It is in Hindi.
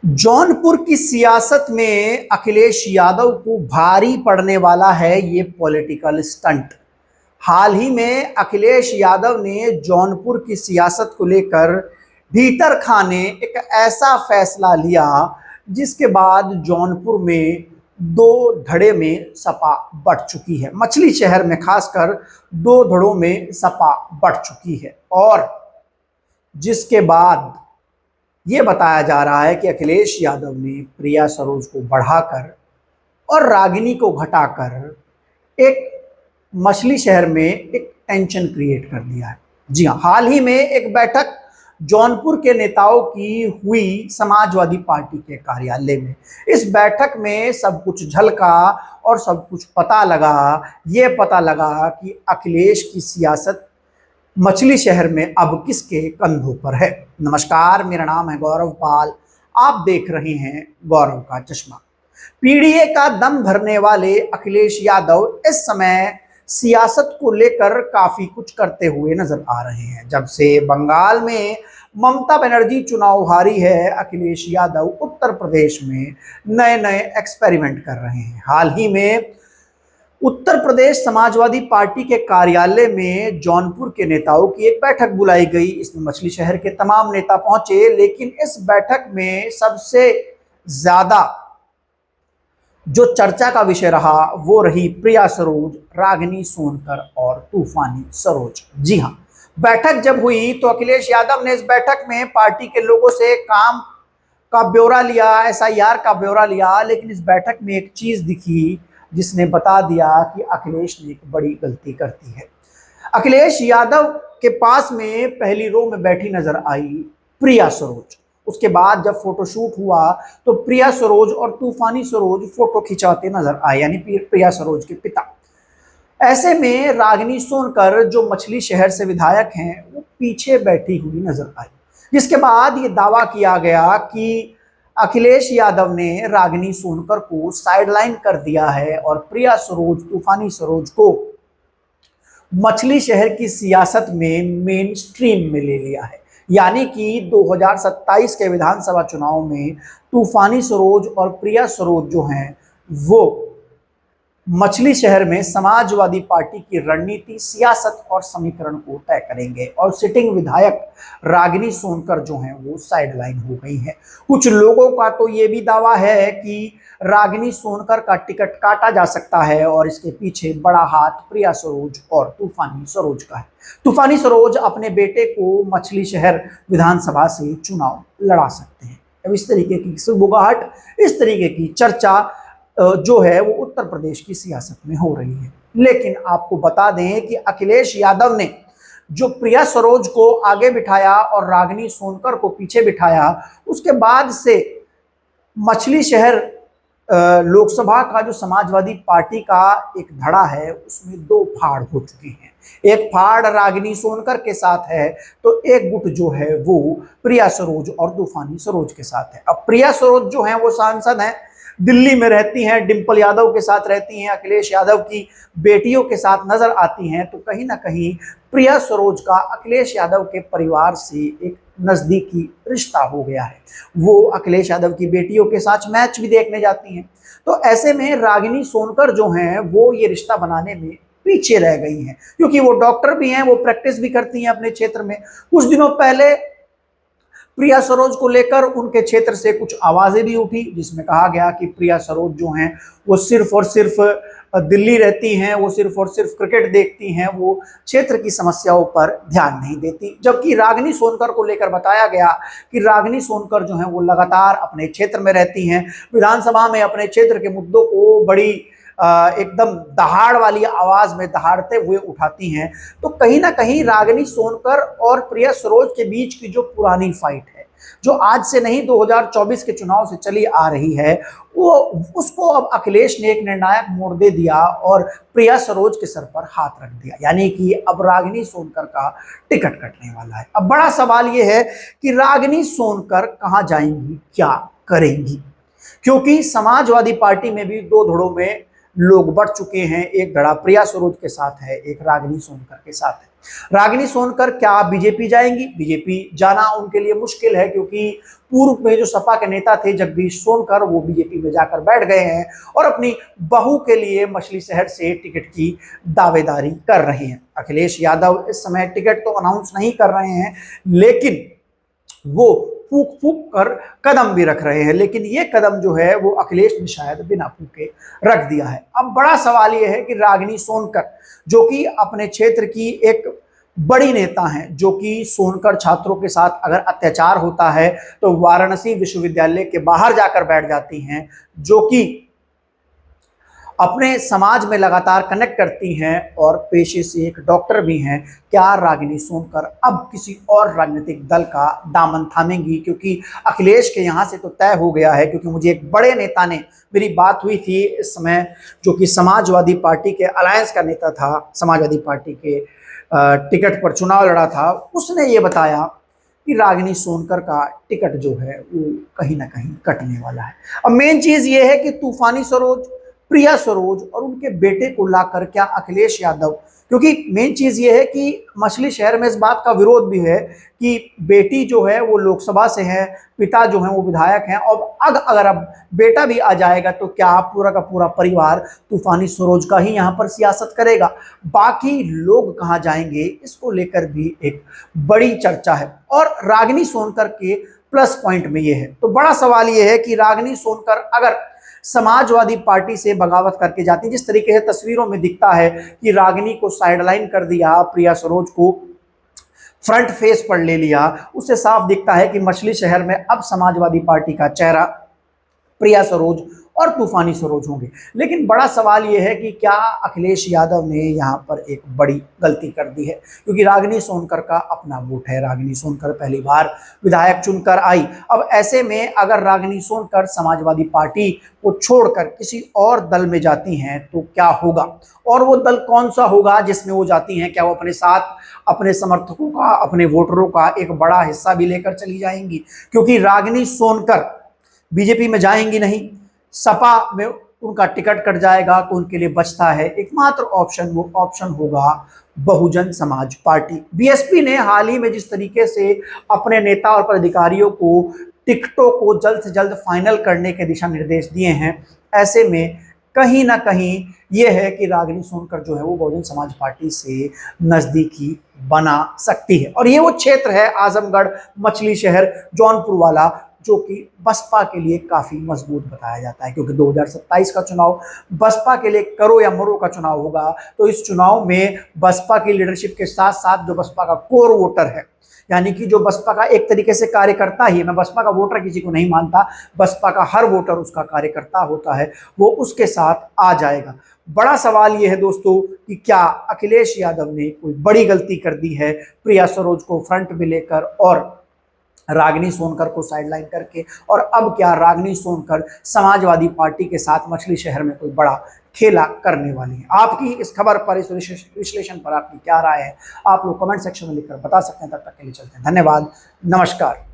जौनपुर की सियासत में अखिलेश यादव को भारी पड़ने वाला है ये पॉलिटिकल स्टंट। हाल ही में अखिलेश यादव ने जौनपुर की सियासत को लेकर भीतर खाने एक ऐसा फैसला लिया जिसके बाद जौनपुर में दो धड़े में सपा बढ़ चुकी है। मछली शहर में खासकर दो धड़ों में सपा बढ़ चुकी है और जिसके बाद ये बताया जा रहा है कि अखिलेश यादव ने प्रिया सरोज को बढ़ाकर और रागिनी को घटाकर एक मछली शहर में एक टेंशन क्रिएट कर दिया है। जी हाँ, हाल ही में एक बैठक जौनपुर के नेताओं की हुई समाजवादी पार्टी के कार्यालय में। इस बैठक में सब कुछ झलका और सब कुछ पता लगा। ये पता लगा कि अखिलेश की सियासत मछली शहर में अब किसके कंधों पर है। नमस्कार, मेरा नाम है गौरव पाल, आप देख रहे हैं गौरव का चश्मा। पीडीए का दम भरने वाले अखिलेश यादव इस समय सियासत को लेकर काफी कुछ करते हुए नजर आ रहे हैं। जब से बंगाल में ममता बनर्जी चुनाव हारी है, अखिलेश यादव उत्तर प्रदेश में नए नए एक्सपेरिमेंट कर रहे हैं। हाल ही में उत्तर प्रदेश समाजवादी पार्टी के कार्यालय में जौनपुर के नेताओं की एक बैठक बुलाई गई। इसमें मछली शहर के तमाम नेता पहुंचे, लेकिन इस बैठक में सबसे ज्यादा जो चर्चा का विषय रहा वो रही प्रिया सरोज, रागिनी सोनकर और तूफानी सरोज। जी हाँ, बैठक जब हुई तो अखिलेश यादव ने इस बैठक में पार्टी के लोगों से काम का ब्यौरा लिया, एसआईआर का ब्यौरा लिया, लेकिन इस बैठक में एक चीज दिखी जिसने बता दिया कि अखिलेश ने एक बड़ी गलती कर दी है। अखिलेश यादव के पास में पहली रो में बैठी नजर आई प्रिया सरोज। उसके बाद जब फोटोशूट हुआ तो प्रिया सरोज और तूफानी सरोज फोटो खिंचाते नजर आए, यानी प्रिया सरोज के पिता। ऐसे में रागिनी सोनकर जो मछली शहर से विधायक हैं वो पीछे बैठी हुई नजर आई, जिसके बाद ये दावा किया गया कि अखिलेश यादव ने रागिनी सोनकर को साइडलाइन कर दिया है और प्रिया सरोज, तूफानी सरोज को मछली शहर की सियासत में मेन स्ट्रीम में ले लिया है। यानी कि 2027 के विधानसभा चुनाव में तूफानी सरोज और प्रिया सरोज जो हैं वो मछली शहर में समाजवादी पार्टी की रणनीति, सियासत और समीकरण को तय करेंगे और सिटिंग विधायक रागिनी सोनकर जो हैं वो साइडलाइन हो गई हैं। कुछ लोगों का तो ये भी दावा है कि रागिनी सोनकर का टिकट काटा जा सकता है और इसके पीछे बड़ा हाथ प्रिया सरोज और तूफानी सरोज का है। तूफानी सरोज अपने बेटे को मछली शहर विधानसभा से चुनाव लड़ा सकते हैं। अब इस तरीके की सुगबुगाहट, इस तरीके की चर्चा जो है वो उत्तर प्रदेश की सियासत में हो रही है। लेकिन आपको बता दें कि अखिलेश यादव ने जो प्रिया सरोज को आगे बिठाया और रागिनी सोनकर को पीछे बिठाया, उसके बाद से मछली शहर लोकसभा का जो समाजवादी पार्टी का एक धड़ा है उसमें दो फाड़ हो चुके हैं। एक फाड़ रागिनी सोनकर के साथ है तो एक गुट जो है वो प्रिया सरोज और तूफानी सरोज के साथ है। अब प्रिया सरोज जो है वो सांसद हैं, दिल्ली में रहती हैं, डिंपल यादव के साथ रहती हैं, अखिलेश यादव की बेटियों के साथ नजर आती हैं, तो कहीं ना कहीं प्रिया सरोज का अखिलेश यादव के परिवार से एक नजदीकी रिश्ता हो गया है। वो अखिलेश यादव की बेटियों के साथ मैच भी देखने जाती हैं। तो ऐसे में रागिनी सोनकर जो हैं वो ये रिश्ता बनाने में पीछे रह गई हैं, क्योंकि वो डॉक्टर भी हैं, वो प्रैक्टिस भी करती हैं अपने क्षेत्र में। कुछ दिनों पहले प्रिया सरोज को लेकर उनके क्षेत्र से कुछ आवाजें भी उठी, जिसमें कहा गया कि प्रिया सरोज जो हैं वो सिर्फ और सिर्फ दिल्ली रहती हैं, वो सिर्फ और सिर्फ क्रिकेट देखती हैं, वो क्षेत्र की समस्याओं पर ध्यान नहीं देती। जबकि रागिनी सोनकर को लेकर बताया गया कि रागिनी सोनकर जो हैं वो लगातार अपने क्षेत्र में रहती हैं, विधानसभा में अपने क्षेत्र के मुद्दों को बड़ी एकदम दहाड़ वाली आवाज में दहाड़ते हुए उठाती हैं। तो कहीं ना कहीं रागिनी सोनकर और प्रिया सरोज के बीच की जो पुरानी फाइट है, जो आज से नहीं 2024 के चुनाव से चली आ रही है, वो उसको अब अखिलेश ने एक निर्णायक मोड़ दे दिया और प्रिया सरोज के सर पर हाथ रख दिया। यानी कि अब रागिनी सोनकर का टिकट कटने वाला है। अब बड़ा सवाल ये है कि रागिनी सोनकर कहाँ जाएंगी, क्या करेंगी, क्योंकि समाजवादी पार्टी में भी दो धड़ों में लोग बढ़ चुके हैं। एक धड़ा प्रिया सरोज के साथ है, एक रागिनी सोनकर के साथ है। रागिनी सोनकर क्या बीजेपी जाएंगी? बीजेपी जाना उनके लिए मुश्किल है, क्योंकि पूर्व में जो सपा के नेता थे जगदीश सोनकर, वो बीजेपी में जाकर बैठ गए हैं और अपनी बहू के लिए मछलीशहर से टिकट की दावेदारी कर रहे हैं। अखिलेश यादव इस समय टिकट तो अनाउंस नहीं कर रहे हैं, लेकिन वो फूक फूक कर कदम भी रख रहे हैं, लेकिन ये कदम जो है वो अखिलेश ने शायद बिना फूके रख दिया है। अब बड़ा सवाल ये है कि रागिनी सोनकर, जो कि अपने क्षेत्र की एक बड़ी नेता हैं, जो कि सोनकर छात्रों के साथ अगर अत्याचार होता है तो वाराणसी विश्वविद्यालय के बाहर जाकर बैठ जाती हैं, जो कि अपने समाज में लगातार कनेक्ट करती हैं और पेशे से एक डॉक्टर भी हैं, क्या रागिनी सोनकर अब किसी और राजनीतिक दल का दामन थामेंगी? क्योंकि अखिलेश के यहाँ से तो तय हो गया है, क्योंकि मुझे एक बड़े नेता ने, मेरी बात हुई थी इस समय, जो कि समाजवादी पार्टी के अलायंस का नेता था, समाजवादी पार्टी के टिकट पर चुनाव लड़ा था, उसने ये बताया कि रागिनी सोनकर का टिकट जो है वो कहीं ना कहीं कटने वाला है। अब मेन चीज़ ये है कि तूफानी सरोज, प्रिया सरोज और उनके बेटे को लाकर क्या अखिलेश यादव, क्योंकि मेन चीज़ ये है कि मछलीशहर में इस बात का विरोध भी है कि बेटी जो है वो लोकसभा से है, पिता जो है वो विधायक हैं, और अगर अब बेटा भी आ जाएगा तो क्या पूरा का पूरा परिवार तूफानी सरोज का ही यहाँ पर सियासत करेगा? बाकी लोग कहाँ जाएंगे, इसको लेकर भी एक बड़ी चर्चा है। और रागिनी सोनकर के प्लस पॉइंट में ये है, तो बड़ा सवाल ये है कि रागिनी सोनकर अगर समाजवादी पार्टी से बगावत करके जाती, जिस तरीके से तस्वीरों में दिखता है कि रागिनी को साइडलाइन कर दिया, प्रिया सरोज को फ्रंट फेस पर ले लिया, उससे साफ दिखता है कि मछलीशहर में अब समाजवादी पार्टी का चेहरा प्रिया सरोज और तूफानी सरोज होंगे। लेकिन बड़ा सवाल यह है कि क्या अखिलेश यादव ने यहाँ पर एक बड़ी गलती कर दी है, क्योंकि रागिनी सोनकर का अपना वोट है, रागिनी सोनकर पहली बार विधायक चुनकर आई। अब ऐसे में अगर रागिनी सोनकर समाजवादी पार्टी को छोड़कर किसी और दल में जाती हैं तो क्या होगा, और वो दल कौन सा होगा जिसमें वो जाती हैं? क्या वो अपने साथ अपने समर्थकों का, अपने वोटरों का एक बड़ा हिस्सा भी लेकर चली जाएंगी? क्योंकि रागिनी सोनकर बीजेपी में जाएंगी नहीं, सपा में उनका टिकट कट जाएगा, तो उनके लिए बचता है एकमात्र ऑप्शन, वो ऑप्शन होगा बहुजन समाज पार्टी। बीएसपी ने हाल ही में जिस तरीके से अपने नेता और पदाधिकारियों को टिकटों को जल्द से जल्द फाइनल करने के दिशा निर्देश दिए हैं, ऐसे में कहीं ना कहीं ये है कि रागिनी सोनकर जो है वो बहुजन समाज पार्टी से नज़दीकी बना सकती है। और ये वो क्षेत्र है आजमगढ़, मछलीशहर, जौनपुर वाला, जो कि बसपा के लिए काफ़ी मजबूत बताया जाता है, क्योंकि 2027 का चुनाव बसपा के लिए करो या मरो का चुनाव होगा। तो इस चुनाव में बसपा की लीडरशिप के साथ साथ जो बसपा का कोर वोटर है, यानी कि जो बसपा का एक तरीके से कार्यकर्ता ही, मैं बसपा का वोटर किसी को नहीं मानता, बसपा का हर वोटर उसका कार्यकर्ता होता है, वो उसके साथ आ जाएगा। बड़ा सवाल ये है दोस्तों कि क्या अखिलेश यादव ने कोई बड़ी गलती कर दी है प्रिया सरोज को फ्रंट में लेकर और रागिनी सोनकर को साइडलाइन करके, और अब क्या रागिनी सोनकर समाजवादी पार्टी के साथ मछलीशहर में कोई बड़ा खेला करने वाली है? आपकी इस खबर पर, इस विश्लेषण पर आपकी क्या राय है? आप लोग कमेंट सेक्शन में लिखकर बता सकते हैं। तब तक के लिए चलते हैं, धन्यवाद, नमस्कार।